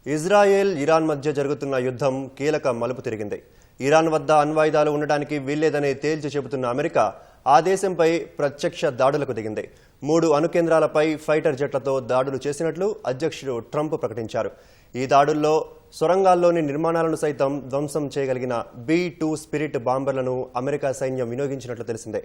Israel, Iran మధ్య జరుగుతున్న యుద్ధం కీలక మలుపు తిరిగింది. ఇరాన్ వద్ద అణ్వాయుధాలు ఉండడానికి వీల్లేదని తేల్చి చెబుతున్న అమెరికా ఆ దేశంపై ప్రత్యక్ష దాడులకు దిగింది. 3 అణుకేంద్రాలపై ఫైటర్ జెట్లతో దాడులు చేసినట్లు అధ్యక్షుడు ట్రంప్ ప్రకటించారు. ఈ దాడుల్లో సొరంగాల్లోని నిర్మాణాలను సైతం ధ్వంసం చేయగలిగిన B-2 స్పిరిట్ బాంబర్లను అమెరికా సైన్యం వినియోగించినట్లు తెలిసిందే.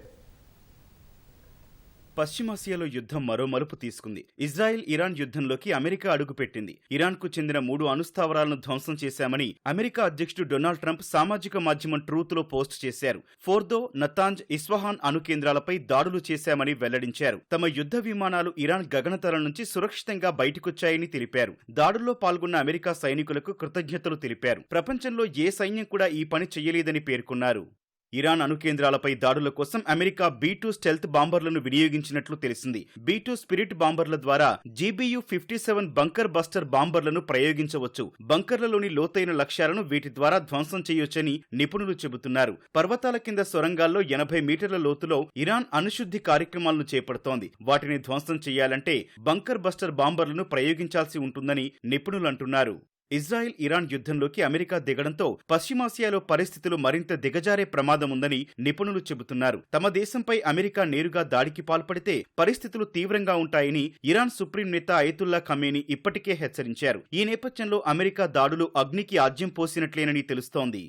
పశ్చిమాసియాలో యుద్ధం మరో మలుపు తీసుకుంది. ఇజ్రాయెల్, ఇరాన్ యుద్ధంలోకి అమెరికా అడుగుపెట్టింది. ఇరాన్కు చెందిన 3 అణుస్థావరాలను ధ్వంసం చేశామని అమెరికా అధ్యక్షుడు డొనాల్డ్ ట్రంప్ సామాజిక మాధ్యమం ట్రూత్లో పోస్ట్ చేశారు. ఫోర్దో, నతాంజ్, ఇస్ఫహాన్ అణు కేంద్రాలపై దాడులు చేశామని వెల్లడించారు. తమ యుద్ధ విమానాలు ఇరాన్ గగనతలం నుంచి సురక్షితంగా బయటకొచ్చాయని తెలిపారు. దాడుల్లో పాల్గొన్న అమెరికా సైనికులకు కృతజ్ఞతలు తెలిపారు. ప్రపంచంలో ఏ సైన్యం కూడా ఈ పని చెయ్యలేదని పేర్కొన్నారు. ఇరాన్ అణు కేంద్రాలపై దాడుల కోసం అమెరికా B-2 స్టెల్త్ బాంబర్లను వినియోగించినట్లు తెలిసింది. B-2 స్పిరిట్ బాంబర్ల ద్వారా GBU-57 బంకర్ బస్టర్ బాంబర్లను ప్రయోగించవచ్చు. బంకర్లలోని లోతైన లక్ష్యాలను వీటి ద్వారా ధ్వంసం చేయొచ్చని నిపుణులు చెబుతున్నారు. పర్వతాల కింద సొరంగాల్లో 80 మీటర్ల లోతులో ఇరాన్ అణుశుద్ధి కార్యక్రమాలను చేపడుతోంది. వాటిని ధ్వంసం చేయాలంటే బంకర్ బస్టర్ బాంబర్లను ప్రయోగించాల్సి ఉంటుందని నిపుణులు అంటున్నారు. ఇజ్రాయెల్, ఇరాన్ యుద్ధంలోకి అమెరికా దిగడంతో పశ్చిమాసియాలో పరిస్థితులు మరింత దిగజారే ప్రమాదం ఉందని నిపుణులు చెబుతున్నారు. తమ దేశంపై అమెరికా నేరుగా దాడికి పాల్పడితే పరిస్థితులు తీవ్రంగా ఉంటాయని ఇరాన్ సుప్రీం నేత అయతుల్లా ఖమేనీ ఇప్పటికే హెచ్చరించారు. ఈ నేపథ్యంలో అమెరికా దాడులు అగ్నికి ఆజ్యం పోసినట్లేనని తెలుస్తోంది.